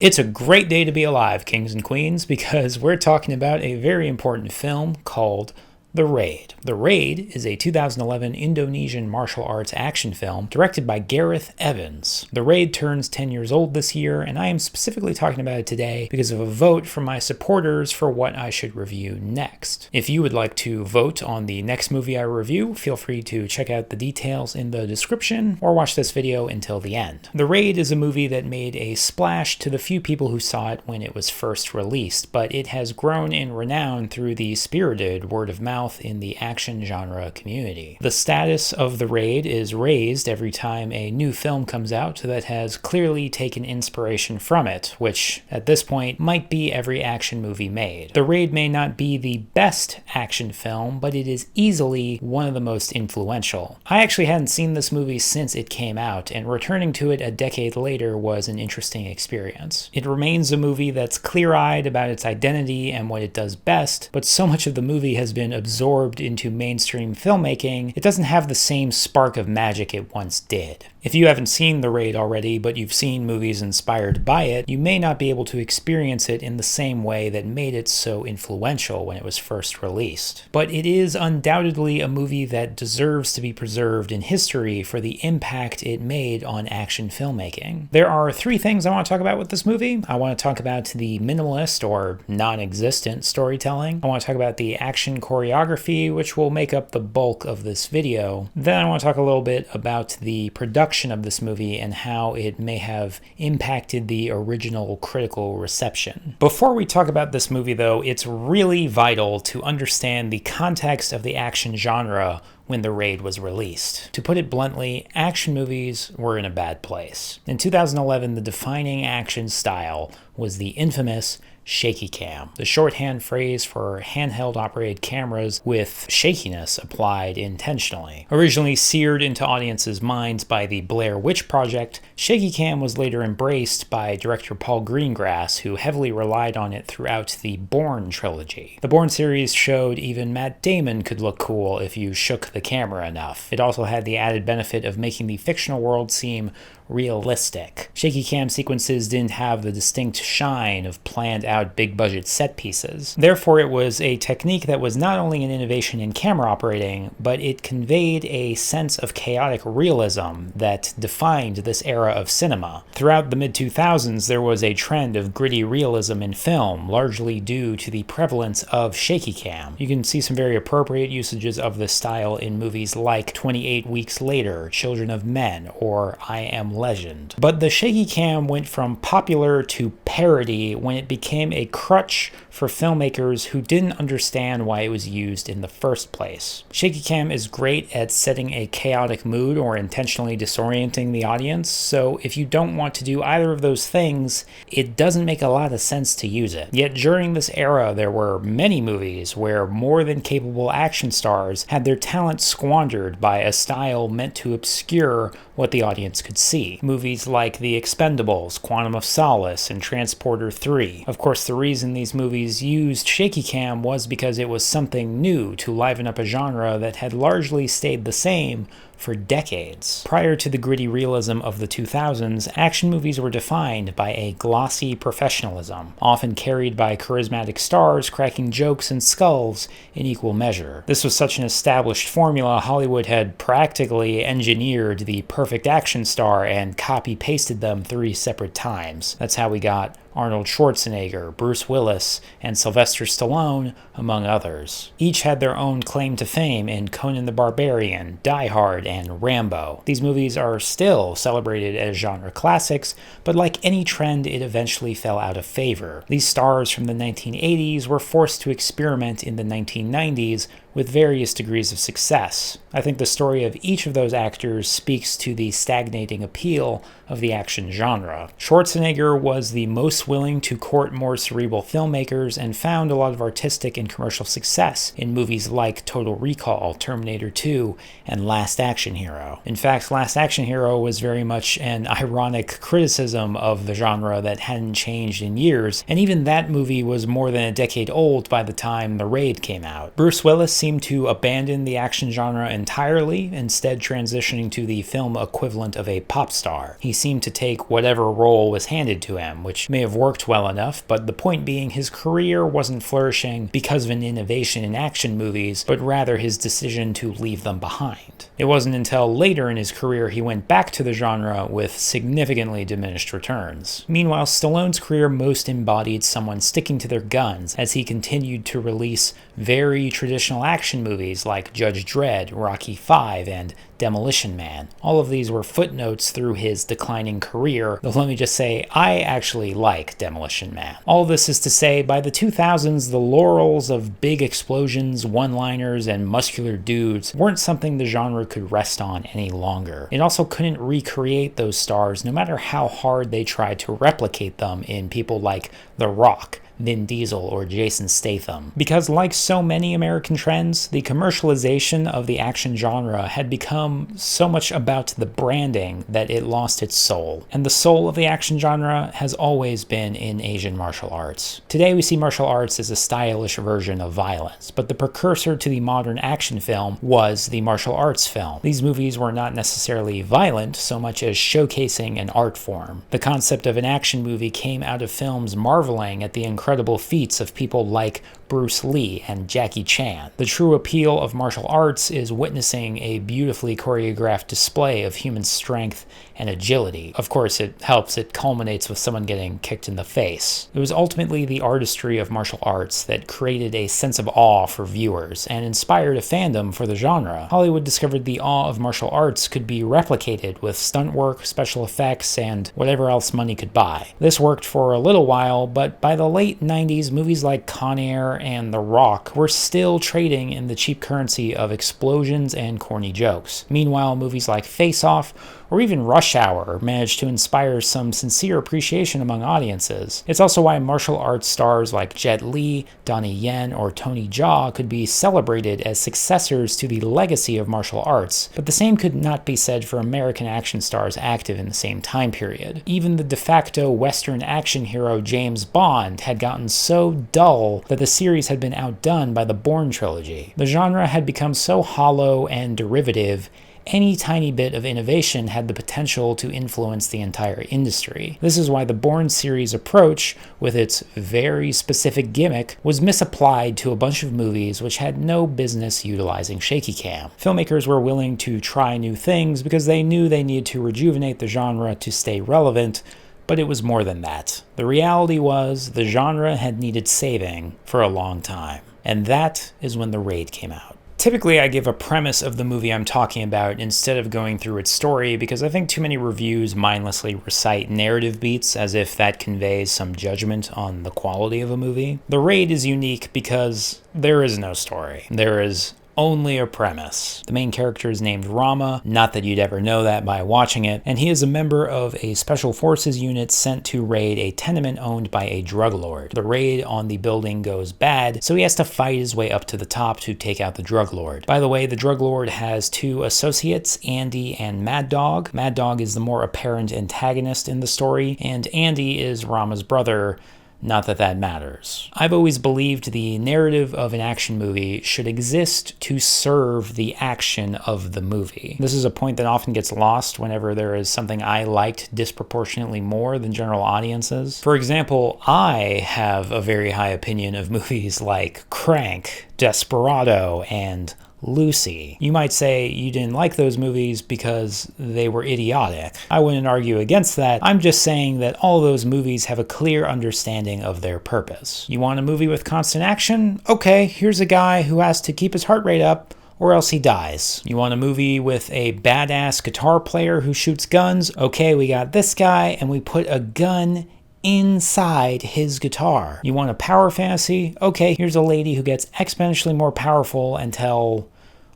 It's a great day to be alive, kings and queens, because we're talking about a very important film called The Raid. The Raid is a 2011 Indonesian martial arts action film directed by Gareth Evans. The Raid turns 10 years old this year, and I am specifically talking about it today because of a vote from my supporters for what I should review next. If you would like to vote on the next movie I review, feel free to check out the details in the description or watch this video until the end. The Raid is a movie that made a splash to the few people who saw it when it was first released, but it has grown in renown through the spirited word of mouth in the action genre community. The status of The Raid is raised every time a new film comes out that has clearly taken inspiration from it, which at this point might be every action movie made. The Raid may not be the best action film, but it is easily one of the most influential. I actually hadn't seen this movie since it came out, and returning to it a decade later was an interesting experience. It remains a movie that's clear-eyed about its identity and what it does best, but so much of the movie has been absorbed into mainstream filmmaking, it doesn't have the same spark of magic it once did. If you haven't seen The Raid already, but you've seen movies inspired by it, you may not be able to experience it in the same way that made it so influential when it was first released. But it is undoubtedly a movie that deserves to be preserved in history for the impact it made on action filmmaking. There are three things I want to talk about with this movie. I want to talk about the minimalist or non-existent storytelling. I want to talk about the action choreography, which will make up the bulk of this video. Then I want to talk a little bit about the production of this movie and how it may have impacted the original critical reception. Before we talk about this movie though, it's really vital to understand the context of the action genre when The Raid was released. To put it bluntly, action movies were in a bad place. In 2011, the defining action style was the infamous shaky cam, the shorthand phrase for handheld operated cameras with shakiness applied intentionally. Originally seared into audiences' minds by the Blair Witch Project, shaky cam was later embraced by director Paul Greengrass, who heavily relied on it throughout the Bourne trilogy. The Bourne series showed even Matt Damon could look cool if you shook the camera enough. It also had the added benefit of making the fictional world seem realistic. Shaky cam sequences didn't have the distinct shine of planned out big budget set pieces. Therefore, it was a technique that was not only an innovation in camera operating, but it conveyed a sense of chaotic realism that defined this era of cinema. Throughout the mid-2000s, there was a trend of gritty realism in film, largely due to the prevalence of shaky cam. You can see some very appropriate usages of this style in movies like 28 Weeks Later, Children of Men, or I Am Legend. But the shaky cam went from popular to parody when it became a crutch for filmmakers who didn't understand why it was used in the first place. Shaky cam is great at setting a chaotic mood or intentionally disorienting the audience, so if you don't want to do either of those things, it doesn't make a lot of sense to use it. Yet during this era, there were many movies where more than capable action stars had their talent squandered by a style meant to obscure what the audience could see. Movies like The Expendables, Quantum of Solace, and Transporter 3. Of course, the reason these movies used shaky cam was because it was something new to liven up a genre that had largely stayed the same for decades. Prior to the gritty realism of the 2000s, action movies were defined by a glossy professionalism, often carried by charismatic stars cracking jokes and skulls in equal measure. This was such an established formula, Hollywood had practically engineered the perfect action star and copy-pasted them 3 separate times. That's how we got Arnold Schwarzenegger, Bruce Willis, and Sylvester Stallone, among others. Each had their own claim to fame in Conan the Barbarian, Die Hard, and Rambo. These movies are still celebrated as genre classics, but like any trend, it eventually fell out of favor. These stars from the 1980s were forced to experiment in the 1990s with various degrees of success. I think the story of each of those actors speaks to the stagnating appeal of the action genre. Schwarzenegger was the most willing to court more cerebral filmmakers and found a lot of artistic and commercial success in movies like Total Recall, Terminator 2, and Last Action Hero. In fact, Last Action Hero was very much an ironic criticism of the genre that hadn't changed in years, and even that movie was more than a decade old by the time The Raid came out. Bruce Willis seemed seemed to abandon the action genre entirely, instead transitioning to the film equivalent of a pop star. He seemed to take whatever role was handed to him, which may have worked well enough, but the point being his career wasn't flourishing because of an innovation in action movies, but rather his decision to leave them behind. It wasn't until later in his career he went back to the genre with significantly diminished returns. Meanwhile, Stallone's career most embodied someone sticking to their guns as he continued to release very traditional action movies like Judge Dredd, Rocky V, and Demolition Man. All of these were footnotes through his declining career, though let me just say, I actually like Demolition Man. All this is to say, by the 2000s, the laurels of big explosions, one-liners, and muscular dudes weren't something the genre could rest on any longer. It also couldn't recreate those stars no matter how hard they tried to replicate them in people like The Rock, Vin Diesel, or Jason Statham. Because like so many American trends, the commercialization of the action genre had become so much about the branding that it lost its soul. And the soul of the action genre has always been in Asian martial arts. Today we see martial arts as a stylish version of violence, but the precursor to the modern action film was the martial arts film. These movies were not necessarily violent so much as showcasing an art form. The concept of an action movie came out of films marveling at the incredible feats of people like Bruce Lee and Jackie Chan. The true appeal of martial arts is witnessing a beautifully choreographed display of human strength and agility. Of course, it helps it culminates with someone getting kicked in the face. It was ultimately the artistry of martial arts that created a sense of awe for viewers and inspired a fandom for the genre. Hollywood discovered the awe of martial arts could be replicated with stunt work, special effects, and whatever else money could buy. This worked for a little while, but by the late 90s, movies like Con Air and The Rock were still trading in the cheap currency of explosions and corny jokes. Meanwhile, movies like Face Off or even Rush Hour managed to inspire some sincere appreciation among audiences. It's also why martial arts stars like Jet Li, Donnie Yen, or Tony Jaa could be celebrated as successors to the legacy of martial arts, but the same could not be said for American action stars active in the same time period. Even the de facto Western action hero James Bond had gotten so dull that the series had been outdone by the Bourne trilogy. The genre had become so hollow and derivative, any tiny bit of innovation had the potential to influence the entire industry. This is why the Bourne series approach, with its very specific gimmick, was misapplied to a bunch of movies which had no business utilizing shaky cam. Filmmakers were willing to try new things because they knew they needed to rejuvenate the genre to stay relevant, but it was more than that. The reality was the genre had needed saving for a long time, and that is when The Raid came out. Typically, I give a premise of the movie I'm talking about instead of going through its story because I think too many reviews mindlessly recite narrative beats as if that conveys some judgment on the quality of a movie. The Raid is unique because there is no story. There is only a premise. The main character is named Rama, not that you'd ever know that by watching it, and he is a member of a special forces unit sent to raid a tenement owned by a drug lord. The raid on the building goes bad, so he has to fight his way up to the top to take out the drug lord. By the way, the drug lord has two associates, Andy and Mad Dog. Mad Dog is the more apparent antagonist in the story, and Andy is Rama's brother. Not that that matters. I've always believed the narrative of an action movie should exist to serve the action of the movie. This is a point that often gets lost whenever there is something I liked disproportionately more than general audiences. For example, I have a very high opinion of movies like Crank, Desperado, and Lucy. You might say you didn't like those movies because they were idiotic. I wouldn't argue against that. I'm just saying that all those movies have a clear understanding of their purpose. You want a movie with constant action? Okay, here's a guy who has to keep his heart rate up or else he dies. You want a movie with a badass guitar player who shoots guns? Okay, we got this guy and we put a gun inside his guitar. You want a power fantasy? Okay, here's a lady who gets exponentially more powerful until,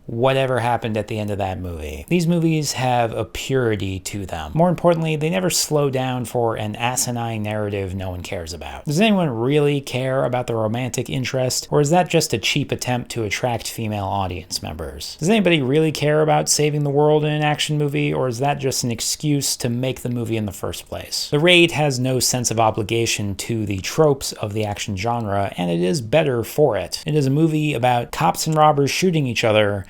whatever happened at the end of that movie. These movies have a purity to them. More importantly, they never slow down for an asinine narrative no one cares about. Does anyone really care about the romantic interest, or is that just a cheap attempt to attract female audience members? Does anybody really care about saving the world in an action movie, or is that just an excuse to make the movie in the first place? The Raid has no sense of obligation to the tropes of the action genre, and it is better for it. It is a movie about cops and robbers shooting each other,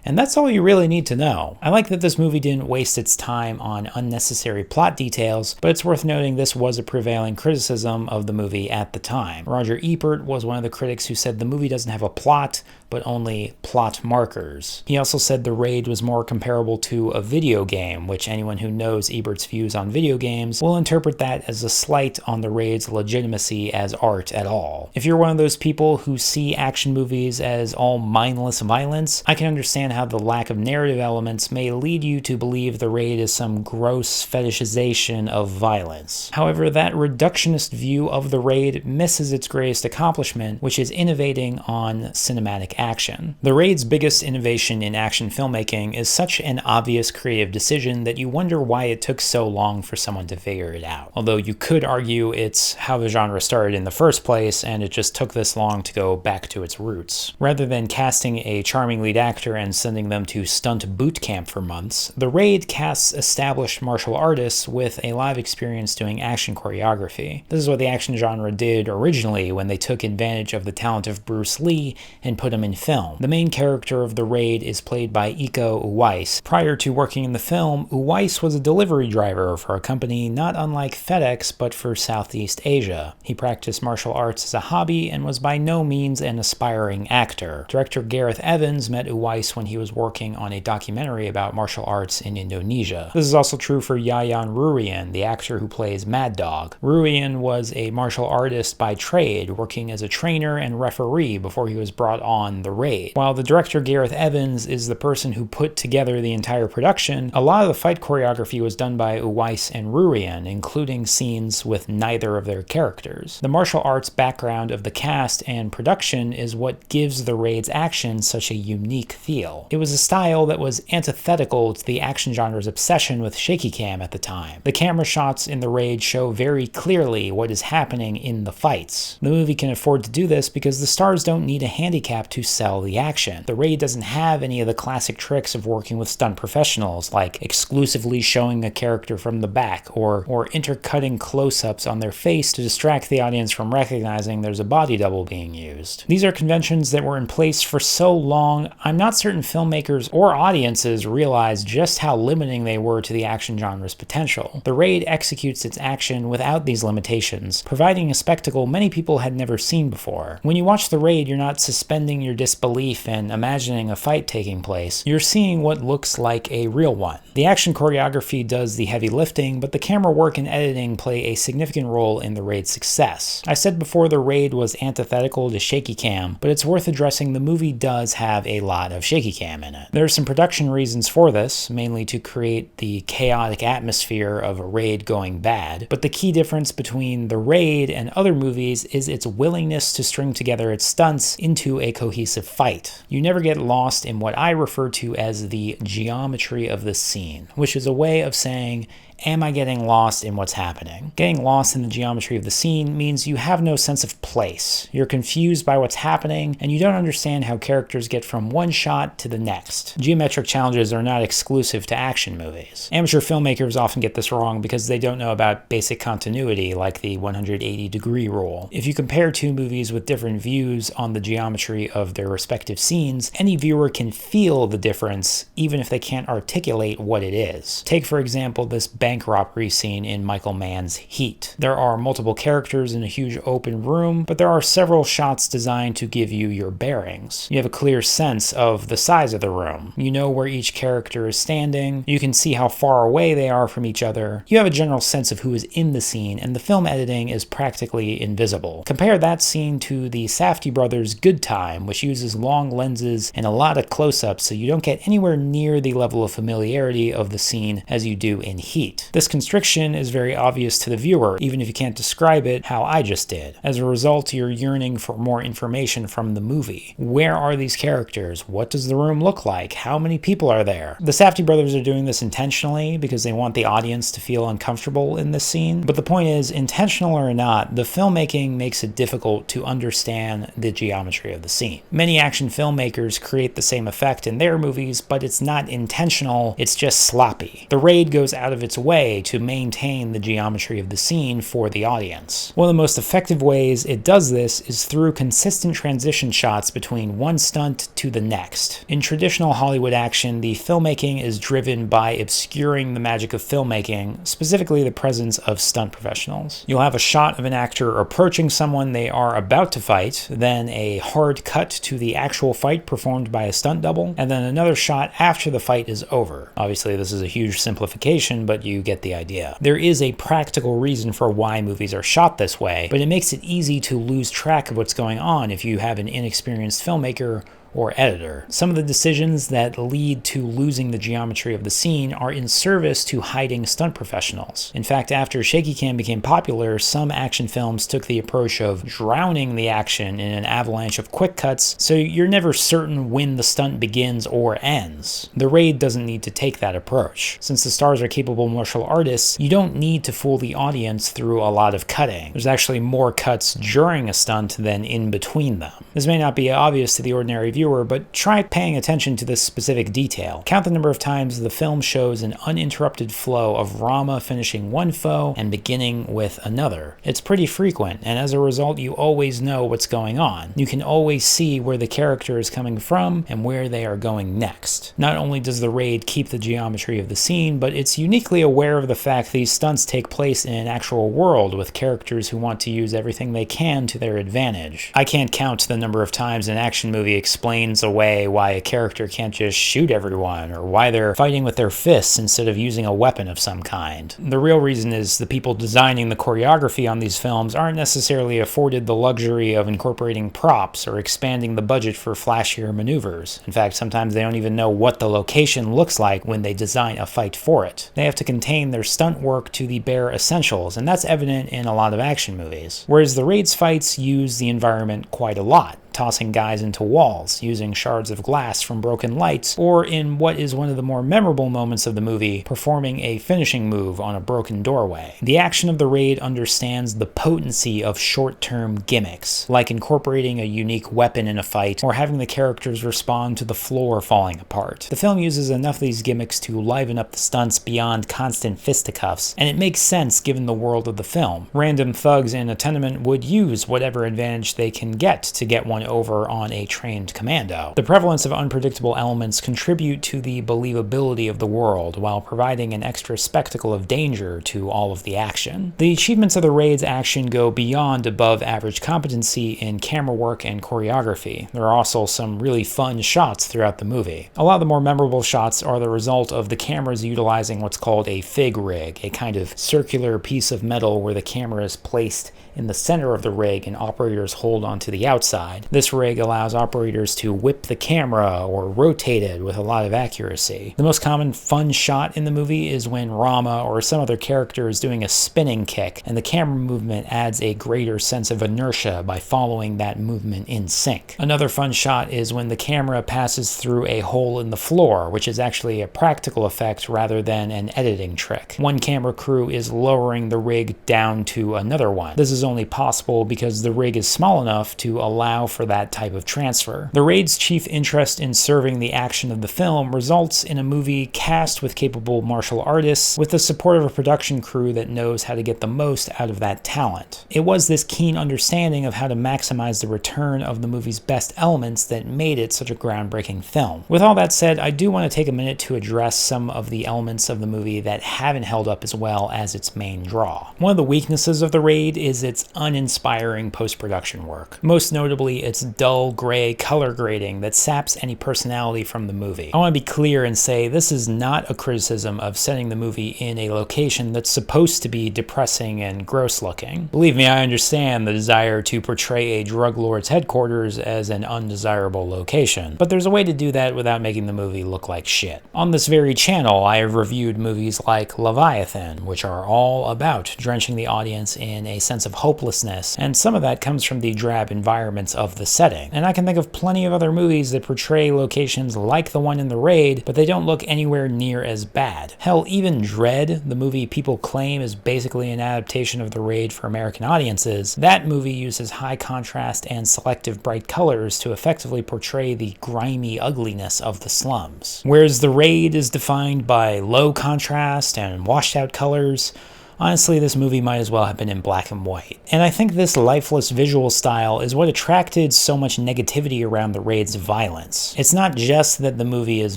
and that's all you really need to know. I like that this movie didn't waste its time on unnecessary plot details, but it's worth noting this was a prevailing criticism of the movie at the time. Roger Ebert was one of the critics who said the movie doesn't have a plot, but only plot markers. He also said The Raid was more comparable to a video game, which anyone who knows Ebert's views on video games will interpret that as a slight on The Raid's legitimacy as art at all. If you're one of those people who see action movies as all mindless violence, I can understand how the lack of narrative elements may lead you to believe The Raid is some gross fetishization of violence. However, that reductionist view of The Raid misses its greatest accomplishment, which is innovating on cinematic action. The Raid's biggest innovation in action filmmaking is such an obvious creative decision that you wonder why it took so long for someone to figure it out. Although you could argue it's how the genre started in the first place, and it just took this long to go back to its roots. Rather than casting a charming lead actor and sending them to stunt boot camp for months, The Raid casts established martial artists with a lot of experience doing action choreography. This is what the action genre did originally when they took advantage of the talent of Bruce Lee and put him in film. The main character of The Raid is played by Iko Uwais. Prior to working in the film, Uwais was a delivery driver for a company not unlike FedEx but for Southeast Asia. He practiced martial arts as a hobby and was by no means an aspiring actor. Director Gareth Evans met Uwais when he was working on a documentary about martial arts in Indonesia. This is also true for Yayan Ruhian, the actor who plays Mad Dog. Ruhian was a martial artist by trade, working as a trainer and referee before he was brought on The Raid. While the director Gareth Evans is the person who put together the entire production, a lot of the fight choreography was done by Uwais and Ruhian, including scenes with neither of their characters. The martial arts background of the cast and production is what gives The Raid's action such a unique feel. It was a style that was antithetical to the action genre's obsession with shaky cam at the time. The camera shots in The Raid show very clearly what is happening in the fights. The movie can afford to do this because the stars don't need a handicap to sell the action. The Raid doesn't have any of the classic tricks of working with stunt professionals, like exclusively showing a character from the back or intercutting close-ups on their face to distract the audience from recognizing there's a body double being used. These are conventions that were in place for so long, I'm not certain filmmakers or audiences realized just how limiting they were to the action genre's potential. The Raid executes its action without these limitations, providing a spectacle many people had never seen before. When you watch The Raid, you're not suspending your disbelief and imagining a fight taking place. You're seeing what looks like a real one. The action choreography does the heavy lifting, but the camera work and editing play a significant role in The Raid's success. I said before The Raid was antithetical to shaky cam, but it's worth addressing the movie does have a lot of shaky cam in it. There are some production reasons for this, mainly to create the chaotic atmosphere of a raid going bad, but the key difference between The Raid and other movies is its willingness to string together its stunts into a cohesive fight. You never get lost in what I refer to as the geometry of the scene, which is a way of saying, am I getting lost in what's happening? Getting lost in the geometry of the scene means you have no sense of place. You're confused by what's happening, and you don't understand how characters get from one shot to the next. Geometric challenges are not exclusive to action movies. Amateur filmmakers often get this wrong because they don't know about basic continuity, like the 180-degree rule. If you compare two movies with different views on the geometry of their respective scenes, any viewer can feel the difference, even if they can't articulate what it is. Take, for example, this bank robbery scene in Michael Mann's Heat. There are multiple characters in a huge open room, but there are several shots designed to give you your bearings. You have a clear sense of the size of the room. You know where each character is standing. You can see how far away they are from each other. You have a general sense of who is in the scene, and the film editing is practically invisible. Compare that scene to the Safdie brothers' Good Time, which uses long lenses and a lot of close-ups, so you don't get anywhere near the level of familiarity of the scene as you do in Heat. feet. This constriction is very obvious to the viewer, even if you can't describe it how I just did. As a result, you're yearning for more information from the movie. Where are these characters? What does the room look like? How many people are there? The Safdie brothers are doing this intentionally because they want the audience to feel uncomfortable in this scene. But the point is, intentional or not, the filmmaking makes it difficult to understand the geometry of the scene. Many action filmmakers create the same effect in their movies, but it's not intentional, it's just sloppy. The Raid goes out of its way to maintain the geometry of the scene for the audience. One of the most effective ways it does this is through consistent transition shots between one stunt to the next. In traditional Hollywood action, the filmmaking is driven by obscuring the magic of filmmaking, specifically the presence of stunt professionals. You'll have a shot of an actor approaching someone they are about to fight, then a hard cut to the actual fight performed by a stunt double, and then another shot after the fight is over. Obviously, this is a huge simplification, but you get the idea. There is a practical reason for why movies are shot this way, but it makes it easy to lose track of what's going on if you have an inexperienced filmmaker or editor. Some of the decisions that lead to losing the geometry of the scene are in service to hiding stunt professionals. In fact, after shaky cam became popular, some action films took the approach of drowning the action in an avalanche of quick cuts, so you're never certain when the stunt begins or ends. The Raid doesn't need to take that approach. Since the stars are capable martial artists, you don't need to fool the audience through a lot of cutting. There's actually more cuts during a stunt than in between them. This may not be obvious to the ordinary viewer, but try paying attention to this specific detail. Count the number of times the film shows an uninterrupted flow of Rama finishing one foe and beginning with another. It's pretty frequent, and as a result, you always know what's going on. You can always see where the character is coming from and where they are going next. Not only does the Raid keep the geometry of the scene, but it's uniquely aware of the fact these stunts take place in an actual world with characters who want to use everything they can to their advantage. I can't count the number of times an action movie explains away why a character can't just shoot everyone, or why they're fighting with their fists instead of using a weapon of some kind. The real reason is the people designing the choreography on these films aren't necessarily afforded the luxury of incorporating props or expanding the budget for flashier maneuvers. In fact, sometimes they don't even know what the location looks like when they design a fight for it. They have to contain their stunt work to the bare essentials, and that's evident in a lot of action movies. Whereas the Raid's fights use the environment quite a lot, tossing guys into walls, using shards of glass from broken lights, or in what is one of the more memorable moments of the movie, performing a finishing move on a broken doorway. The action of the Raid understands the potency of short-term gimmicks, like incorporating a unique weapon in a fight, or having the characters respond to the floor falling apart. The film uses enough of these gimmicks to liven up the stunts beyond constant fisticuffs, and it makes sense given the world of the film. Random thugs in a tenement would use whatever advantage they can get to get one over on a trained commando. The prevalence of unpredictable elements contribute to the believability of the world while providing an extra spectacle of danger to all of the action. The achievements of the Raid's action go beyond above average competency in camera work and choreography. There are also some really fun shots throughout the movie. A lot of the more memorable shots are the result of the cameras utilizing what's called a fig rig, a kind of circular piece of metal where the camera is placed in the center of the rig and operators hold onto the outside. This rig allows operators to whip the camera or rotate it with a lot of accuracy. The most common fun shot in the movie is when Rama or some other character is doing a spinning kick, and the camera movement adds a greater sense of inertia by following that movement in sync. Another fun shot is when the camera passes through a hole in the floor, which is actually a practical effect rather than an editing trick. One camera crew is lowering the rig down to another one. This is only possible because the rig is small enough to allow for that type of transfer. The Raid's chief interest in serving the action of the film results in a movie cast with capable martial artists with the support of a production crew that knows how to get the most out of that talent. It was this keen understanding of how to maximize the return of the movie's best elements that made it such a groundbreaking film. With all that said, I do want to take a minute to address some of the elements of the movie that haven't held up as well as its main draw. One of the weaknesses of the Raid is its its uninspiring post-production work. Most notably, its dull gray color grading that saps any personality from the movie. I want to be clear and say this is not a criticism of setting the movie in a location that's supposed to be depressing and gross looking. Believe me, I understand the desire to portray a drug lord's headquarters as an undesirable location, but there's a way to do that without making the movie look like shit. On this very channel, I have reviewed movies like Leviathan, which are all about drenching the audience in a sense of hopelessness, and some of that comes from the drab environments of the setting. And I can think of plenty of other movies that portray locations like the one in The Raid, but they don't look anywhere near as bad. Hell, even Dread, the movie people claim is basically an adaptation of The Raid for American audiences, that movie uses high contrast and selective bright colors to effectively portray the grimy ugliness of the slums. Whereas The Raid is defined by low contrast and washed out colors, honestly, this movie might as well have been in black and white. And I think this lifeless visual style is what attracted so much negativity around The Raid's violence. It's not just that the movie is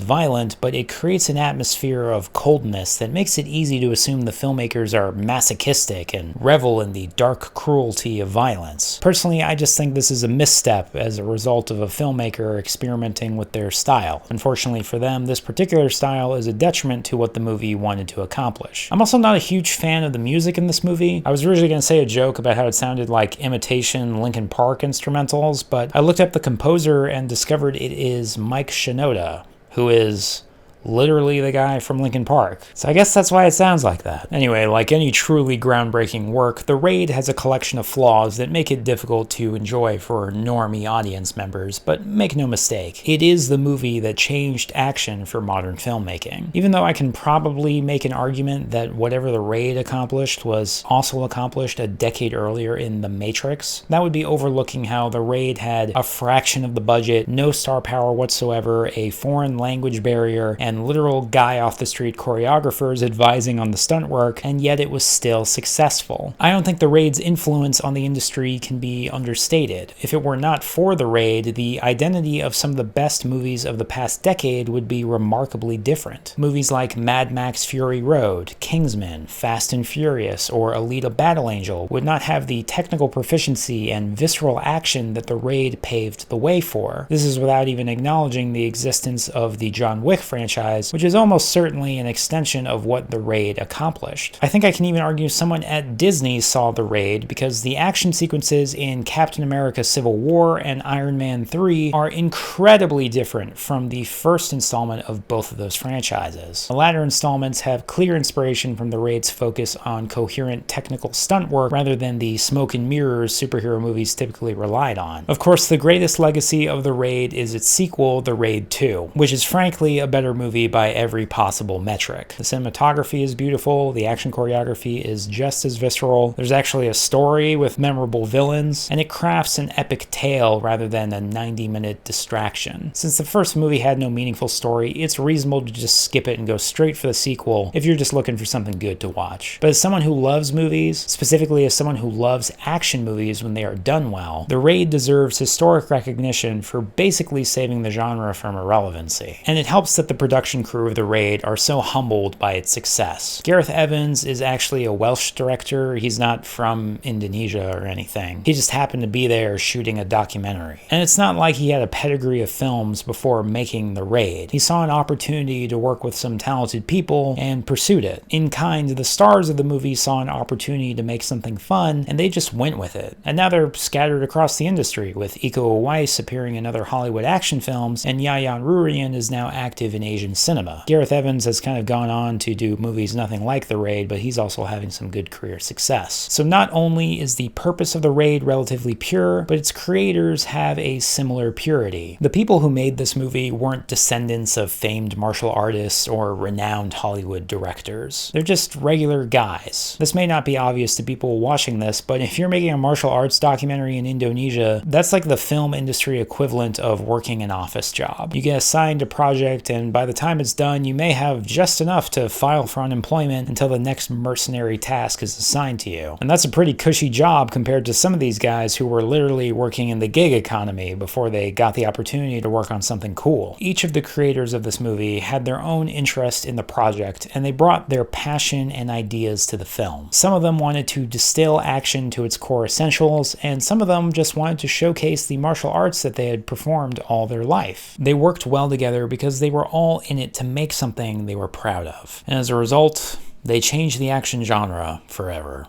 violent, but it creates an atmosphere of coldness that makes it easy to assume the filmmakers are masochistic and revel in the dark cruelty of violence. Personally, I just think this is a misstep as a result of a filmmaker experimenting with their style. Unfortunately for them, this particular style is a detriment to what the movie wanted to accomplish. I'm also not a huge fan of the music in this movie. I was originally going to say a joke about how it sounded like imitation Linkin Park instrumentals, but I looked up the composer and discovered it is Mike Shinoda, who is literally the guy from Linkin Park. So I guess that's why it sounds like that. Anyway, like any truly groundbreaking work, The Raid has a collection of flaws that make it difficult to enjoy for normie audience members, but make no mistake, it is the movie that changed action for modern filmmaking. Even though I can probably make an argument that whatever The Raid accomplished was also accomplished a decade earlier in The Matrix, that would be overlooking how The Raid had a fraction of the budget, no star power whatsoever, a foreign language barrier, and literal guy-off-the-street choreographers advising on the stunt work, and yet it was still successful. I don't think The Raid's influence on the industry can be understated. If it were not for The Raid, the identity of some of the best movies of the past decade would be remarkably different. Movies like Mad Max Fury Road, Kingsman, Fast and Furious, or Alita Battle Angel would not have the technical proficiency and visceral action that The Raid paved the way for. This is without even acknowledging the existence of the John Wick franchise, which is almost certainly an extension of what The Raid accomplished. I think I can even argue someone at Disney saw The Raid because the action sequences in Captain America Civil War and Iron Man 3 are incredibly different from the first installment of both of those franchises. The latter installments have clear inspiration from The Raid's focus on coherent technical stunt work rather than the smoke and mirrors superhero movies typically relied on. Of course, the greatest legacy of The Raid is its sequel, The Raid 2, which is frankly a better movie by every possible metric. The cinematography is beautiful, the action choreography is just as visceral, there's actually a story with memorable villains, and it crafts an epic tale rather than a 90-minute distraction. Since the first movie had no meaningful story, it's reasonable to just skip it and go straight for the sequel if you're just looking for something good to watch. But as someone who loves movies, specifically as someone who loves action movies when they are done well, The Raid deserves historic recognition for basically saving the genre from irrelevancy. And it helps that the production crew of The Raid are so humbled by its success. Gareth Evans is actually a Welsh director. He's not from Indonesia or anything. He just happened to be there shooting a documentary. And it's not like he had a pedigree of films before making The Raid. He saw an opportunity to work with some talented people and pursued it. In kind, the stars of the movie saw an opportunity to make something fun, and they just went with it. And now they're scattered across the industry, with Iko Uwais appearing in other Hollywood action films, and Yayan Ruhian is now active in Asian cinema. Gareth Evans has kind of gone on to do movies nothing like The Raid, but he's also having some good career success. So not only is the purpose of The Raid relatively pure, but its creators have a similar purity. The people who made this movie weren't descendants of famed martial artists or renowned Hollywood directors. They're just regular guys. This may not be obvious to people watching this, but if you're making a martial arts documentary in Indonesia, that's like the film industry equivalent of working an office job. You get assigned a project, and by the time it's done, you may have just enough to file for unemployment until the next mercenary task is assigned to you. And that's a pretty cushy job compared to some of these guys who were literally working in the gig economy before they got the opportunity to work on something cool. Each of the creators of this movie had their own interest in the project, and they brought their passion and ideas to the film. Some of them wanted to distill action to its core essentials, and some of them just wanted to showcase the martial arts that they had performed all their life. They worked well together because they were all in it to make something they were proud of. And as a result, they changed the action genre forever.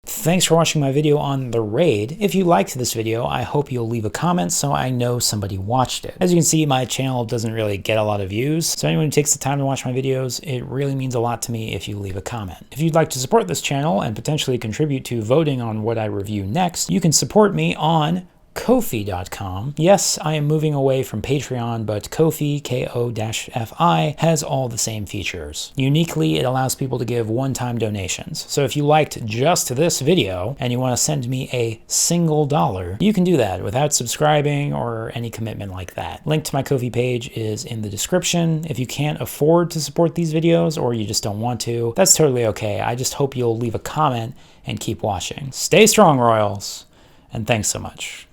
Thanks for watching my video on The Raid. If you liked this video, I hope you'll leave a comment so I know somebody watched it. As you can see, my channel doesn't really get a lot of views, so anyone who takes the time to watch my videos, it really means a lot to me if you leave a comment. If you'd like to support this channel and potentially contribute to voting on what I review next, you can support me on Ko-fi.com. Yes, I am moving away from Patreon, but Ko-fi, Ko-fi, has all the same features. Uniquely, it allows people to give one-time donations. So if you liked just this video and you want to send me a single dollar, you can do that without subscribing or any commitment like that. Link to my Ko-fi page is in the description. If you can't afford to support these videos or you just don't want to, that's totally okay. I just hope you'll leave a comment and keep watching. Stay strong, Royals, and thanks so much.